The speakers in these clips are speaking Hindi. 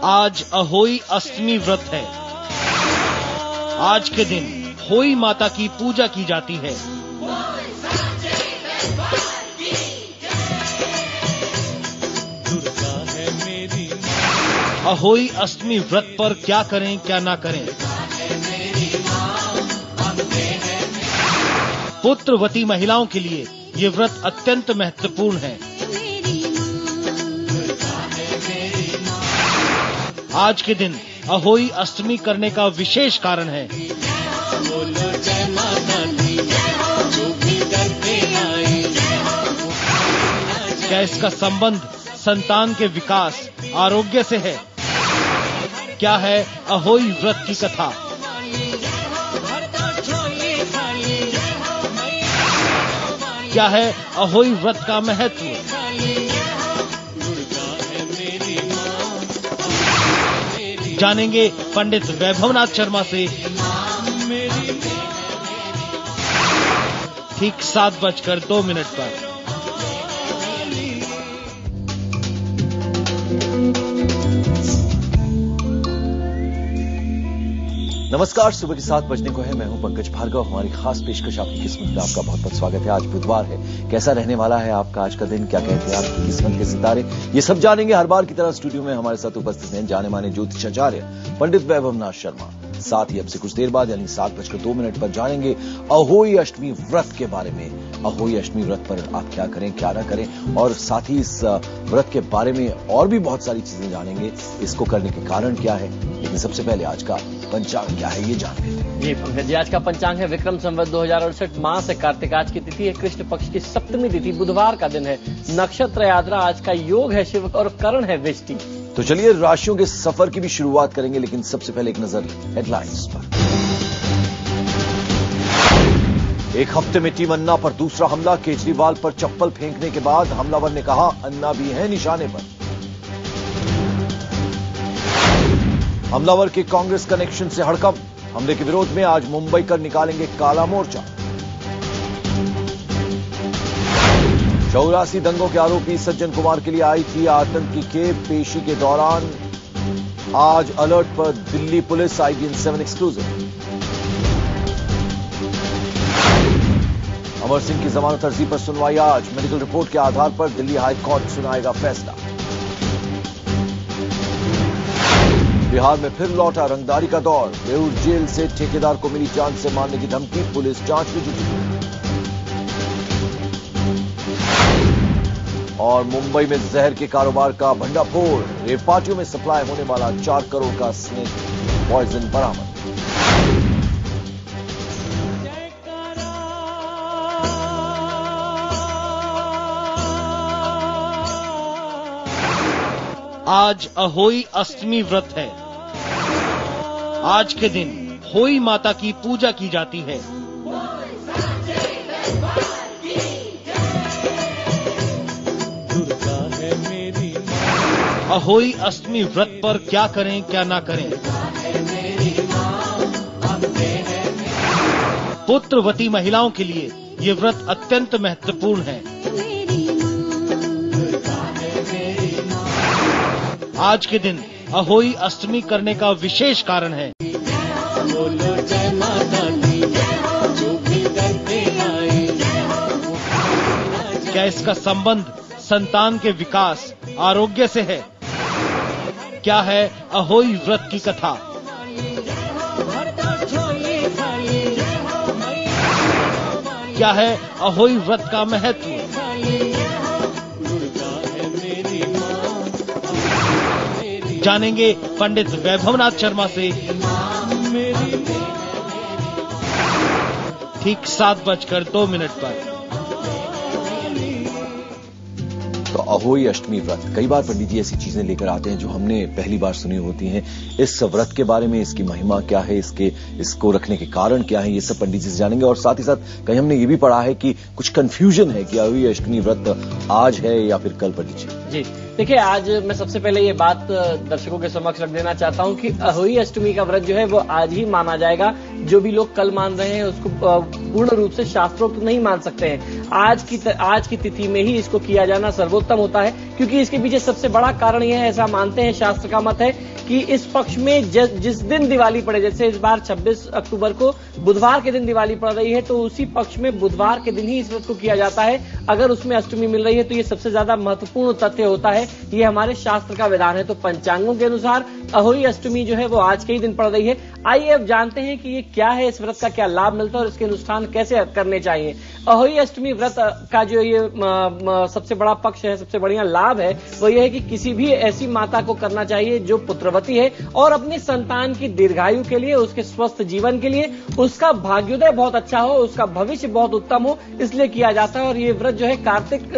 आज अहोई अष्टमी व्रत है। आज के दिन होई माता की पूजा की जाती है। अहोई अष्टमी व्रत पर क्या करें क्या ना करें। पुत्रवती महिलाओं के लिए ये व्रत अत्यंत महत्वपूर्ण है। आज के दिन अहोई अष्टमी करने का विशेष कारण है। क्या इसका संबंध संतान के विकास, आरोग्य से है? क्या है अहोई व्रत की कथा? क्या है अहोई व्रत का महत्व? जानेंगे पंडित वैभवनाथ शर्मा से ठीक 7:02 पर। नमस्कार, सुबह के 7 बजने को है। मैं हूं पंकज भार्गव। हमारी खास पेशकश आपकी किस्मत में आपका बहुत बहुत स्वागत है। आज बुधवार है। कैसा रहने वाला है आपका आज का दिन? क्या कहते हैं आपकी किस्मत के सितारे? ये सब जानेंगे। हर बार की तरह स्टूडियो में हमारे साथ उपस्थित हैं जाने माने ज्योतिषाचार्य पंडित वैभवनाथ शर्मा। साथ ही अब से कुछ देर बाद यानी 7:02 पर जानेंगे अहोई अष्टमी व्रत के बारे में। अहोई अष्टमी व्रत पर आप क्या करें क्या ना करें, और साथ ही इस व्रत के बारे में और भी बहुत सारी चीजें जानेंगे। इसको करने के कारण क्या है, लेकिन सबसे पहले आज का पंचांग क्या है ये जान लेते हैं। जी पंकज जी, आज का पंचांग है विक्रम संवत 2068 मास है कार्तिक। आज की तिथि है कृष्ण पक्ष की सप्तमी तिथि, बुधवार का दिन है। नक्षत्र यात्रा आज का योग है शिव और करण है वृष्टि। तो चलिए राशियों के सफर की भी शुरुआत करेंगे, लेकिन सबसे पहले एक नजर हेडलाइंस पर। एक हफ्ते में टीम अन्ना पर दूसरा हमला। केजरीवाल पर चप्पल फेंकने के बाद हमलावर ने कहा अन्ना भी है निशाने पर। हमलावर के कांग्रेस कनेक्शन से हड़कंप। हमले के विरोध में आज मुंबई कर निकालेंगे काला मोर्चा। 84 दंगों के आरोपी सज्जन कुमार के लिए आई थी आतंकी के पेशी के दौरान आज अलर्ट पर Delhi police. IBN 7 exclusive. Amar Singh की जमानत अर्जी पर सुनवाई आज। मेडिकल रिपोर्ट के आधार पर दिल्ली हाई कोर्ट सुनाएगा फैसला। बिहार में फिर लौटा रंगदारी का दौर। बेऊर जेल से ठेकेदार को मिली जान से मारने की धमकी। पुलिस जांच में जुटी। और मुंबई में जहर के कारोबार का भंडाफोड़। रेव पार्टियों में सप्लाई होने वाला 4 करोड़ का स्नेक पॉइजन बरामद। आज अहोई अष्टमी व्रत है। आज के दिन होई माता की पूजा की जाती है। अहोई अष्टमी व्रत पर क्या करें क्या ना करें। पुत्रवती महिलाओं के लिए ये व्रत अत्यंत महत्वपूर्ण है। आज के दिन अहोई अष्टमी करने का विशेष कारण है। क्या इसका संबंध संतान के विकास, आरोग्य से है? क्या है अहोई व्रत की कथा? क्या है अहोई व्रत का महत्व? जानेंगे पंडित वैभवनाथ शर्मा से ठीक 7:02 पर। तो अहोई अष्टमी व्रत, कई बार पंडित जी ऐसी चीजें लेकर आते हैं जो हमने पहली बार सुनी होती हैं। इस व्रत के बारे में, इसकी महिमा क्या है, इसको रखने के कारण क्या है, ये सब पंडित जी से जानेंगे। और साथ ही साथ कहीं हमने ये भी पढ़ा है कि कुछ कंफ्यूजन है कि अहोई अष्टमी व्रत आज है या फिर कल। पंडित जी देखिए, आज मैं सबसे पहले ये बात दर्शकों के समक्ष रख देना चाहता हूँ कि अहोई अष्टमी का व्रत जो है वो आज ही माना जाएगा। जो भी लोग कल मान रहे हैं उसको पूर्ण रूप से शास्त्रोक्त नहीं मान सकते हैं। आज की तिथि में ही इसको किया जाना सर्वोत्तम उत्तम होता है, क्योंकि इसके पीछे सबसे बड़ा कारण यह है, ऐसा मानते हैं, शास्त्र का मत है कि इस पक्ष में जिस दिन दिवाली पड़े, जैसे इस बार 26 अक्टूबर को बुधवार के दिन दिवाली पड़ रही है, तो उसी पक्ष में बुधवार के दिन ही इस व्रत को किया जाता है। अगर उसमें अष्टमी मिल रही है तो ये सबसे ज्यादा महत्वपूर्ण तथ्य होता है, ये हमारे शास्त्र का विधान है। तो पंचांगों के अनुसार अहोई अष्टमी जो है वो आज के ही दिन पड़ रही है। आइए अब जानते हैं कि ये क्या है, इस व्रत का क्या लाभ मिलता है और इसके अनुष्ठान कैसे करने चाहिए। अहोई अष्टमी व्रत का जो ये सबसे बड़ा पक्ष है, सबसे बढ़िया लाभ है, वो ये है कि किसी भी ऐसी माता को करना चाहिए जो पुत्रवती है और अपनी संतान की दीर्घायु के लिए, उसके स्वस्थ जीवन के लिए, उसका भाग्योदय बहुत अच्छा हो, उसका भविष्य बहुत उत्तम हो, इसलिए किया जाता है। और ये व्रत जो है कार्तिक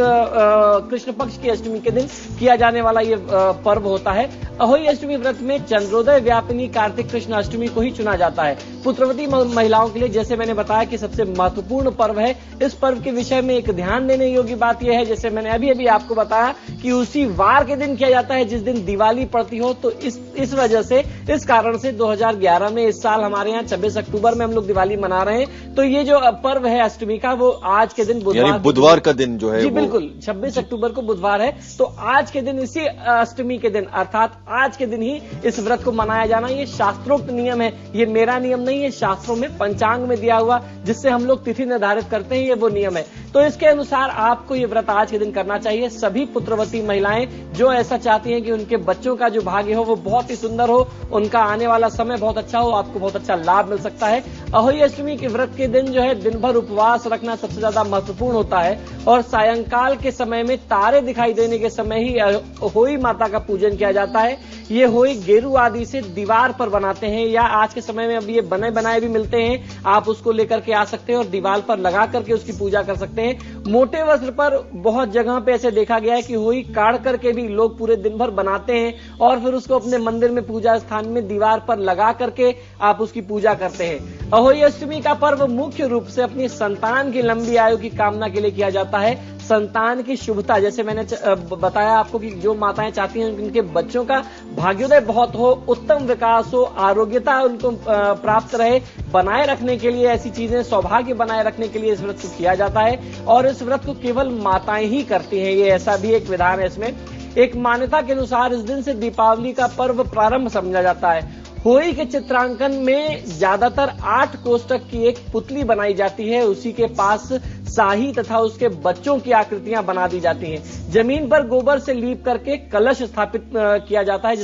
कृष्ण पक्ष की अष्टमी के दिन किया जाने वाला ये पर्व होता है। अहोई अष्टमी व्रत में चंद्रोदय व्यापिनी कार्तिक कृष्ण अष्टमी को ही चुना जाता है। पुत्रवती महिलाओं के लिए, जैसे मैंने बताया, कि सबसे महत्वपूर्ण पर्व है। इस पर्व के विषय में एक ध्यान देने योग्य बात यह है, जैसे मैंने अभी आपको बताया कि उसी वार के दिन किया जाता है जिस दिन दिवाली पड़ती हो। तो इस वजह से, इस कारण से 2011 में इस साल हमारे यहाँ 26 अक्टूबर में हम लोग दिवाली मना रहे हैं। तो ये जो पर्व है अष्टमी का, वो आज के दिन बुधवार का दिन जो है, जी बिल्कुल 26 अक्टूबर को बुधवार है। तो आज के दिन, इसी अष्टमी के दिन, अर्थात आज के दिन ही इस व्रत को मनाया जाना, ये शास्त्रोक्त नियम है। ये मेरा नियम नहीं है, शास्त्रों में, पंचांग में दिया हुआ, जिससे हम लोग तिथि निर्धारित करते हैं, ये वो नियम है। तो इसके अनुसार आपको ये व्रत आज के दिन करना चाहिए। सभी पुत्रवती महिलाएं जो ऐसा चाहती हैं कि उनके बच्चों का जो भाग्य हो वो बहुत ही सुंदर हो, उनका आने वाला समय बहुत अच्छा हो, आपको बहुत अच्छा लाभ मिल सकता है। अहोई अष्टमी के व्रत के दिन जो है, दिन भर उपवास रखना सबसे ज्यादा महत्वपूर्ण होता है और सायंकाल के समय में तारे दिखाई देने के समय ही अहोई माता का पूजन किया जाता है। ये होई गेरू आदि से दीवार पर बनाते हैं, या आज के समय में अब ये बने बनाए भी मिलते हैं, आप उसको लेकर के आ सकते हैं और दीवार पर लगा करके उसकी पूजा कर सकते हैं। मोटे वस्त्र पर बहुत जगह पे ऐसे देखा गया है कि होई काढ़ करके भी लोग पूरे दिन भर बनाते हैं और फिर उसको अपने मंदिर में, पूजा स्थान में दीवार पर लगा करके आप उसकी पूजा करते हैं। अहोई अष्टमी का पर्व मुख्य रूप से अपनी संतान की लंबी आयु की कामना के लिए किया जाता है। संतान की शुभता, जैसे मैंने बताया आपको कि जो माताएं चाहती हैं उनके बच्चों का भाग्योदय बहुत हो, उत्तम विकास हो, आरोग्यता उनको प्राप्त रहे, बनाए रखने के लिए ऐसी चीजें, सौभाग्य बनाए रखने के लिए इस व्रत को किया जाता है। और इस व्रत को केवल माताएं ही करती हैं, ये ऐसा भी एक विधान है इसमें। एक मान्यता के अनुसार इस दिन से दीपावली का पर्व प्रारंभ समझा जाता है। होई के चित्रांकन में ज्यादातर 8 कोष्ठक की एक पुतली बनाई जाती है, उसी के पास शाही तथा उसके बच्चों की आकृतियां बना दी जाती हैं। जमीन पर गोबर से लीप करके कलश स्थापित किया जाता है,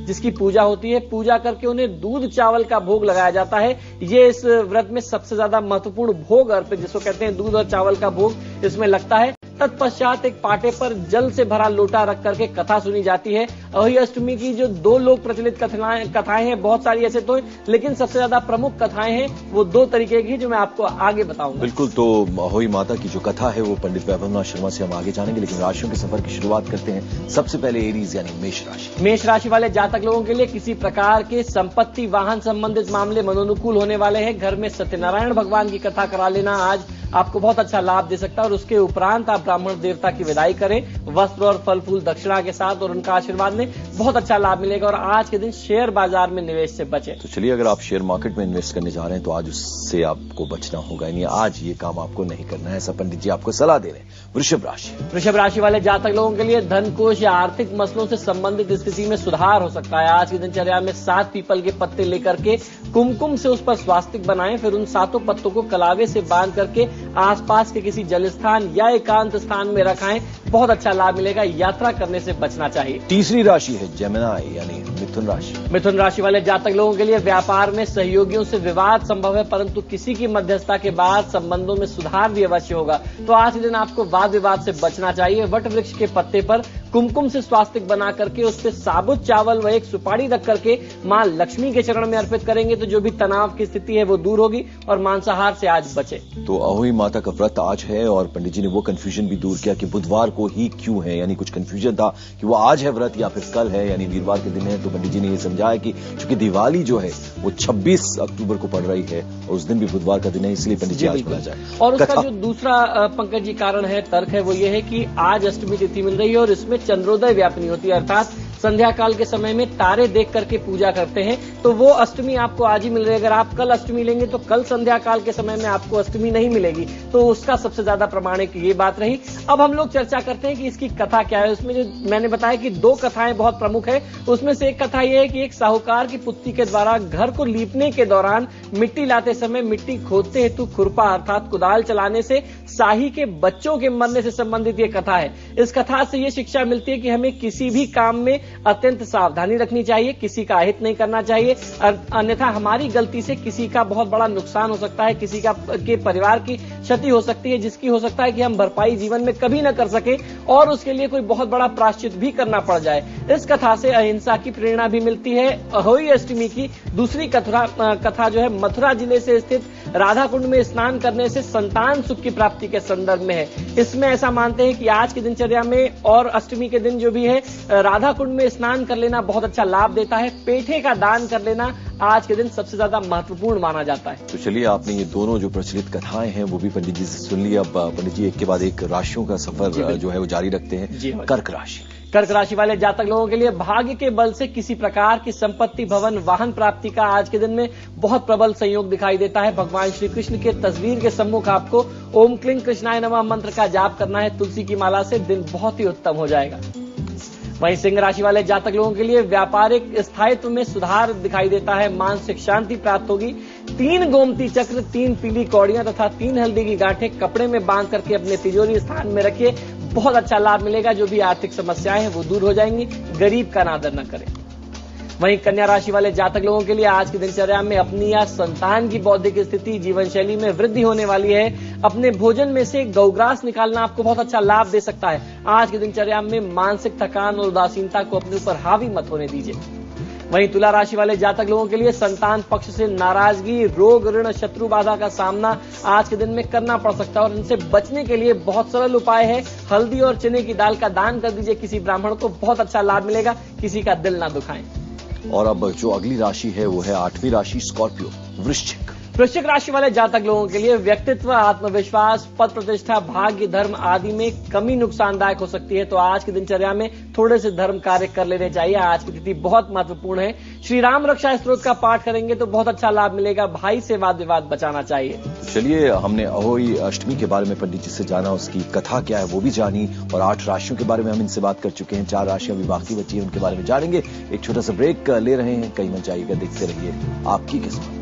जिसकी पूजा होती है। पूजा करके उन्हें दूध चावल का भोग लगाया जाता है। ये इस व्रत में सबसे ज्यादा महत्वपूर्ण भोग अर्पित, जिसको कहते हैं दूध और चावल का भोग, इसमें लगता है। तत्पश्चात एक पाटे पर जल से भरा लोटा रख करके कथा सुनी जाती है। अहोई अष्टमी की जो 2 लोक प्रचलित कथाएं हैं, बहुत सारी ऐसे तो, लेकिन सबसे ज्यादा प्रमुख कथाएं हैं वो 2 तरीके की, जो मैं आपको आगे बताऊंगा। बिल्कुल, तो अहोई माता की जो कथा है वो पंडित वैभवनाथ शर्मा से हम आगे जानेंगे, लेकिन राशियों के सफर की शुरुआत करते हैं। सबसे पहले एरीज यानी मेष राशि। मेष राशि वाले जातक लोगों के लिए किसी प्रकार के संपत्ति, वाहन संबंधित मामले मनोनुकूल होने वाले हैं। घर में सत्यनारायण भगवान की कथा करा लेना आज आपको बहुत अच्छा लाभ दे सकता है और उसके उपरांत आप ब्राह्मण देवता की विदाई करें वस्त्र और फल फूल दक्षिणा के साथ, और उनका आशीर्वाद लें, बहुत अच्छा लाभ मिलेगा। और आज के दिन शेयर बाजार में निवेश से बचें। तो चलिए, अगर आप शेयर मार्केट में इन्वेस्ट करने जा रहे हैं तो आज उससे आपको बचना होगा, यानी आज ये काम आपको नहीं करना है, ऐसा पंडित जी आपको सलाह दे रहे हैं। वृषभ राशि। वृषभ राशि वाले जातक लोगों के लिए धन कोष या आर्थिक मसलों से संबंधित स्थिति में सुधार हो सकता है। आज की दिनचर्या में 7 पीपल के पत्ते लेकर के कुमकुम से उस पर स्वास्तिक बनाएं, फिर उन 7 पत्तों को कलावे से बांध करके आसपास के किसी जल स्थान या एकांत स्थान में रखाएं, बहुत अच्छा लाभ मिलेगा। यात्रा करने से बचना चाहिए। तीसरी राशि है जेमिनी यानी मिथुन राशि। मिथुन राशि वाले जातक लोगों के लिए व्यापार में सहयोगियों से विवाद संभव है, परंतु किसी की मध्यस्थता के बाद संबंधों में सुधार भी अवश्य होगा। तो आज के दिन आपको वाद विवाद से बचना चाहिए। वट वृक्ष के पत्ते पर कुमकुम से स्वास्तिक बना करके उस पर साबुत चावल व एक सुपारी रख करके मां लक्ष्मी के चरण में अर्पित करेंगे तो जो भी तनाव की स्थिति है वो दूर होगी और मांसाहार से आज बचे। तो अहोई माता का व्रत आज है और पंडित जी ने वो कंफ्यूजन भी दूर किया कि बुधवार को ही क्यों है, यानी कुछ कंफ्यूजन था कि वो आज है व्रत या फिर कल है, यानी वीरवार के दिन है। तो पंडित जी ने ये समझाया कि चूंकि दिवाली जो है वो 26 अक्टूबर को पड़ रही है और उस दिन भी बुधवार का दिन है, इसलिए पंडित जी आज बोला जाए। और उसका जो दूसरा पंकज जी कारण है, तर्क है, वो ये है कि आज अष्टमी तिथि मिल रही है और इसमें चंद्रोदय व्यापनी होती है, अर्थात संध्या काल के समय में तारे देख करके पूजा करते हैं, तो वो अष्टमी आपको आज ही मिल रही है। अगर आप कल अष्टमी लेंगे तो कल संध्या काल के समय में आपको अष्टमी नहीं मिलेगी, तो उसका सबसे ज्यादा प्रमाणिक ये बात रही। अब हम लोग चर्चा करते हैं कि इसकी कथा क्या है। उसमें जो मैंने बताया कि 2 कथाएं बहुत प्रमुख है। उसमें से एक कथा यह है कि एक साहूकार की पुत्री के द्वारा घर को लीपने के दौरान मिट्टी लाते समय मिट्टी खोदते हेतु खुरपा अर्थात कुदाल चलाने से शाही के बच्चों के मरने से संबंधित ये कथा है। इस कथा से ये शिक्षा मिलती है कि हमें किसी भी काम में अत्यंत सावधानी रखनी चाहिए, किसी का अहित नहीं करना चाहिए, अन्यथा हमारी गलती से किसी का बहुत बड़ा नुकसान हो सकता है, किसी के परिवार की क्षति हो सकती है, जिसकी हो सकता है कि हम भरपाई जीवन में कभी न कर सके और उसके लिए कोई बहुत बड़ा प्रायश्चित भी करना पड़ जाए। इस कथा से अहिंसा की प्रेरणा भी मिलती है। अहोई अष्टमी की दूसरी कथा जो है मथुरा जिले से स्थित राधा कुंड में स्नान करने से संतान सुख की प्राप्ति के संदर्भ में है। इसमें ऐसा मानते हैं कि आज की दिनचर्या में और अष्टमी के दिन जो भी है राधा कुंड में स्नान कर लेना बहुत अच्छा लाभ देता है। पेठे का दान कर लेना आज के दिन सबसे ज्यादा महत्वपूर्ण माना जाता है। तो चलिए, आपने ये दोनों जो प्रचलित कथाएं हैं वो भी पंडित जी से सुन ली। अब पंडित जी एक के बाद एक राशियों का सफर जो है वो जारी रखते हैं। कर्क राशि, कर्क राशि वाले जातक लोगों के लिए भाग्य के बल से किसी प्रकार की संपत्ति, भवन, वाहन प्राप्ति का आज के दिन में बहुत प्रबल संयोग दिखाई देता है। भगवान श्री कृष्ण के तस्वीर के सम्मुख आपको ओम क्लीं कृष्णाय नमः मंत्र का जाप करना है। तुलसी की माला से दिन बहुत ही उत्तम हो जाएगा। वहीं सिंह राशि वाले जातक लोगों के लिए व्यापारिक स्थायित्व में सुधार दिखाई देता है। मानसिक शांति प्राप्त होगी। 3 गोमती चक्र, 3 पीली कौड़ियां तथा 3 हल्दी की गांठें कपड़े में बांध करके अपने तिजोरी स्थान में रखिए, बहुत अच्छा लाभ मिलेगा। जो भी आर्थिक समस्याएं हैं वो दूर हो जाएंगी। गरीब का अनादर न करें। वहीं कन्या राशि वाले जातक लोगों के लिए आज की दिनचर्या में अपनी या संतान की बौद्धिक स्थिति, जीवन शैली में वृद्धि होने वाली है। अपने भोजन में से गौग्रास निकालना आपको बहुत अच्छा लाभ दे सकता है। आज की दिनचर्या में मानसिक थकान और उदासीनता को अपने ऊपर हावी मत होने दीजिए। वहीं तुला राशि वाले जातक लोगों के लिए संतान पक्ष से नाराजगी, रोग, ऋण, शत्रु बाधा का सामना आज के दिन में करना पड़ सकता है और इनसे बचने के लिए बहुत सरल उपाय है। हल्दी और चने की दाल का दान कर दीजिए किसी ब्राह्मण को, बहुत अच्छा लाभ मिलेगा। किसी का दिल ना दुखाएं। और अब जो अगली राशि है वो है 8वीं राशि, स्कॉर्पियो, वृश्चिक। वृश्चिक राशि वाले जातक लोगों के लिए व्यक्तित्व, आत्मविश्वास, पद प्रतिष्ठा, भाग्य, धर्म आदि में कमी नुकसानदायक हो सकती है, तो आज की दिनचर्या में थोड़े से धर्म कार्य कर लेने चाहिए। आज की तिथि बहुत महत्वपूर्ण है। श्री राम रक्षा स्तोत्र का पाठ करेंगे तो बहुत अच्छा लाभ मिलेगा। भाई से वाद विवाद बचाना चाहिए। चलिए, हमने अहोई अष्टमी के बारे में पंडित जी से जाना, उसकी कथा क्या है वो भी जानी, और 8 राशियों के बारे में हम इनसे बात कर चुके हैं। 4 राशियां अभी बाकी बची हैं, उनके बारे में जानेंगे। एक छोटा सा ब्रेक ले रहे हैं, कहीं मत जाइएगा, देखते रहिए आपकी किस्मत।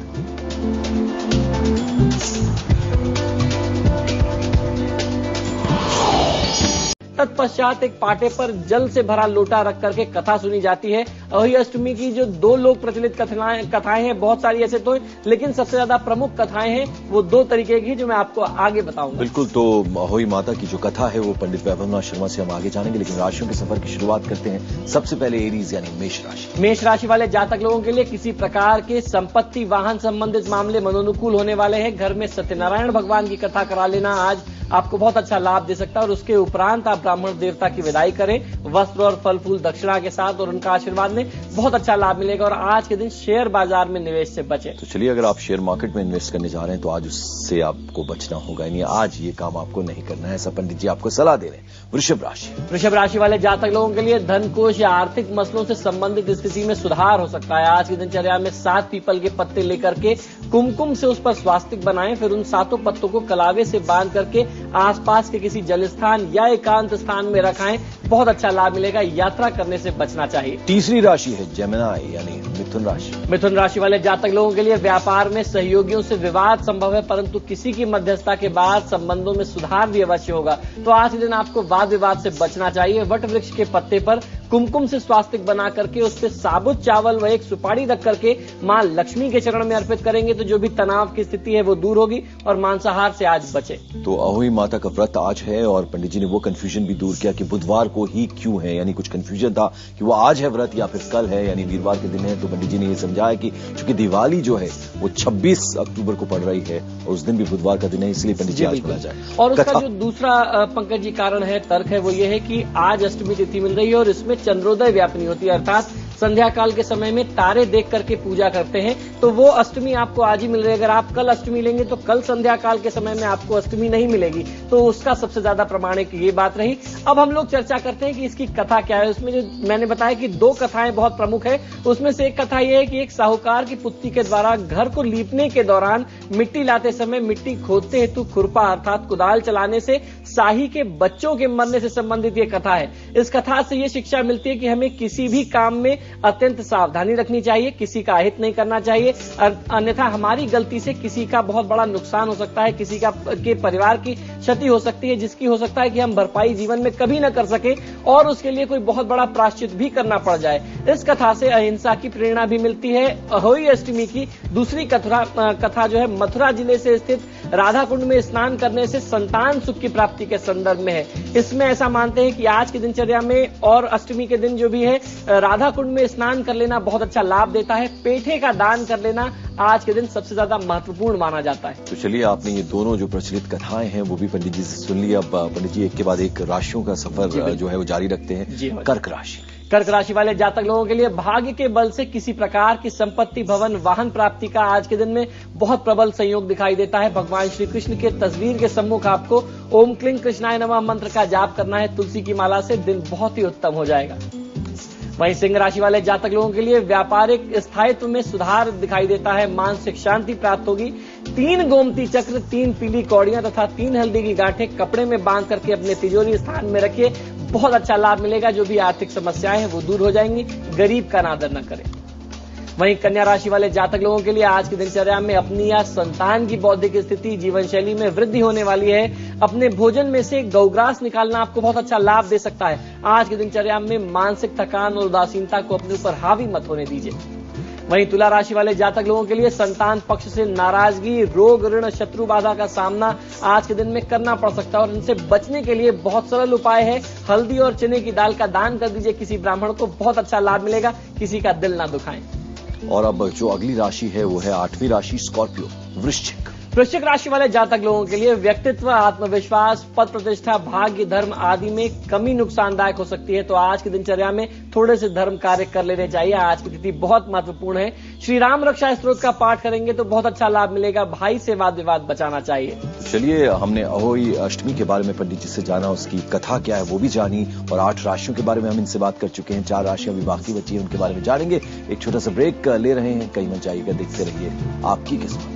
तत्पश्चात एक पाटे पर जल से भरा लोटा रख करके कथा सुनी जाती है। अहोई अष्टमी की जो 2 लोक प्रचलित कथाएं हैं, बहुत सारी ऐसे तो, लेकिन सबसे ज्यादा प्रमुख कथाएं हैं वो 2 तरीके की, जो मैं आपको आगे बताऊंगा। बिल्कुल, तो अहोई माता की जो कथा है वो पंडित वैभवनाथ शर्मा से हम आगे जानेंगे, लेकिन राशियों के सफर की शुरुआत करते हैं। सबसे पहले एरीज यानी मेष राशि। मेष राशि वाले जातक लोगों के लिए किसी प्रकार के संपत्ति, वाहन संबंधित मामले मनोनुकूल होने वाले हैं। घर में सत्यनारायण भगवान की कथा करा लेना आज आपको बहुत अच्छा लाभ दे सकता है और उसके उपरांत आप ब्राह्मण देवता की विदाई करें वस्त्र और फल फूल दक्षिणा के साथ, और उनका आशीर्वाद लें, बहुत अच्छा लाभ मिलेगा। और आज के दिन शेयर बाजार में निवेश से बचें। तो चलिए, अगर आप शेयर मार्केट में इन्वेस्ट करने जा रहे हैं तो आज उससे आपको बचना होगा, यानी आज ये काम आपको नहीं करना है, ऐसा पंडित जी आपको सलाह दे रहे हैं। वृषभ राशि। वृषभ राशि वाले जातक लोगों के लिए धन कोष या आर्थिक मसलों से संबंधित स्थिति में सुधार हो सकता है। आज की दिनचर्या में 7 पीपल के पत्ते लेकर के कुमकुम से उस पर स्वास्तिक बनाएं, फिर उन 7 पत्तों को कलावे से बांध करके आसपास के किसी जल स्थान या एकांत स्थान में रखाएं, बहुत अच्छा लाभ मिलेगा। यात्रा करने से बचना चाहिए। तीसरी राशि है जेमिनी यानी मिथुन राशि। मिथुन राशि वाले जातक लोगों के लिए व्यापार में सहयोगियों से विवाद संभव है, परंतु किसी की मध्यस्थता के बाद संबंधों में सुधार भी अवश्य होगा। तो आज के दिन आपको वाद विवाद से बचना चाहिए। वट वृक्ष के पत्ते पर कुमकुम से स्वास्तिक बना करके उस पर साबुत चावल व एक सुपारी रख करके मां लक्ष्मी के चरण में अर्पित करेंगे तो जो भी तनाव की स्थिति है वो दूर होगी और मांसाहार से आज बचे। तो अहोई माता का व्रत आज है और पंडित जी ने वो कंफ्यूजन भी दूर किया कि बुधवार को ही क्यों है, यानी कुछ कंफ्यूजन था कि वो आज है व्रत या फिर कल है, यानी वीरवार के दिन है। तो पंडित जी ने ये समझाया कि चूंकि दिवाली जो है वो 26 अक्टूबर को पड़ रही है और उस दिन भी बुधवार का दिन है, इसलिए पंडित जी आज बोला जाए। और उसका जो दूसरा पंकज जी कारण है, तर्क है, वो ये है कि आज अष्टमी तिथि मिल रही है और इसमें चंद्रोदय व्यापनी होती है, अर्थात संध्या काल के समय में तारे देख करके पूजा करते हैं, तो वो अष्टमी आपको आज ही मिल रही है। अगर आप कल अष्टमी लेंगे तो कल संध्या काल के समय में आपको अष्टमी नहीं मिलेगी, तो उसका सबसे ज्यादा प्रमाणिक ये बात रही। अब हम लोग चर्चा करते हैं कि इसकी कथा क्या है। उसमें जो मैंने बताया कि 2 कथाएं बहुत प्रमुख है। उसमें से एक कथा यह है कि एक साहूकार की पुत्री के द्वारा घर को लीपने के दौरान मिट्टी लाते समय मिट्टी खोदते हेतु खुरपा अर्थात कुदाल चलाने से शाही के बच्चों के मरने से संबंधित ये कथा है। इस कथा से ये शिक्षा मिलती है कि हमें किसी भी काम में अत्यंत सावधानी रखनी चाहिए, किसी का अहित नहीं करना चाहिए, अन्यथा हमारी गलती से किसी का बहुत बड़ा नुकसान हो सकता है, किसी के परिवार की क्षति हो सकती है, जिसकी हो सकता है कि हम भरपाई जीवन में कभी न कर सके और उसके लिए कोई बहुत बड़ा प्रायश्चित भी करना पड़ जाए। इस कथा से अहिंसा की प्रेरणा भी मिलती है। अहोई अष्टमी की दूसरी कथा जो है मथुरा जिले से स्थित राधा कुंड में स्नान करने से संतान सुख की प्राप्ति के संदर्भ में है। इसमें ऐसा मानते हैं कि आज की दिनचर्या में और अष्टमी के दिन जो भी है राधा कुंड में स्नान कर लेना बहुत अच्छा लाभ देता है। पेठे का दान कर लेना आज के दिन सबसे ज्यादा महत्वपूर्ण माना जाता है। तो चलिए, आपने ये दोनों जो प्रचलित कथाएं हैं वो भी पंडित जी से सुन ली। अब पंडित जी एक के बाद एक राशियों का सफर जो है वो जारी रखते हैं। कर्क राशि, कर्क राशि वाले जातक लोगों के लिए भाग्य के बल से किसी प्रकार की संपत्ति, भवन, वाहन प्राप्ति का आज के दिन में बहुत प्रबल संयोग दिखाई देता है। भगवान श्री कृष्ण के तस्वीर के सम्मुख आपको ओम क्लीं कृष्णाय नमः मंत्र का जाप करना है। तुलसी की माला से दिन बहुत ही उत्तम हो जाएगा। वहीं सिंह राशि वाले जातक लोगों के लिए व्यापारिक स्थायित्व में सुधार दिखाई देता है। मानसिक शांति प्राप्त होगी। 3 गोमती चक्र, 3 पीली कौड़ियां तथा 3 हल्दी की गांठें कपड़े में बांध करके अपने तिजोरी स्थान में रखिए, बहुत अच्छा लाभ मिलेगा। जो भी आर्थिक समस्याएं हैं वो दूर हो जाएंगी। गरीब का अनादर न करें। वहीं कन्या राशि वाले जातक लोगों के लिए आज की दिनचर्या में अपनी या संतान की बौद्धिक स्थिति, जीवन शैली में वृद्धि होने वाली है। अपने भोजन में से गौग्रास निकालना आपको बहुत अच्छा लाभ दे सकता है। आज की दिनचर्या में मानसिक थकान और उदासीनता को अपने ऊपर हावी मत होने दीजिए। वहीं तुला राशि वाले जातक लोगों के लिए संतान पक्ष से नाराजगी, रोग, ऋण, शत्रु बाधा का सामना आज के दिन में करना पड़ सकता है और इनसे बचने के लिए बहुत सरल उपाय है। हल्दी और चने की दाल का दान कर दीजिए किसी ब्राह्मण को, बहुत अच्छा लाभ मिलेगा। किसी का दिल ना दुखाएं। और अब जो अगली राशि है वो है 8वीं राशि, स्कॉर्पियो, वृश्चिक। वृश्चिक राशि वाले जातक लोगों के लिए व्यक्तित्व, आत्मविश्वास, पद प्रतिष्ठा, भाग्य, धर्म आदि में कमी नुकसानदायक हो सकती है, तो आज की दिनचर्या में थोड़े से धर्म कार्य कर लेने चाहिए। आज की तिथि बहुत महत्वपूर्ण है। श्री राम रक्षा स्तोत्र का पाठ करेंगे तो बहुत अच्छा लाभ मिलेगा। भाई से वाद विवाद बचाना चाहिए। चलिए, हमने अहोई अष्टमी के बारे में पंडित जी से जाना, उसकी कथा क्या है वो भी जानी, और 8 राशियों के बारे में हम इनसे बात कर चुके हैं। 4 राशियां अभी बाकी बची हैं, उनके बारे में जानेंगे। एक छोटा सा ब्रेक ले रहे हैं, कहीं मत जाइएगा, देखते रहिए आपकी किस्मत।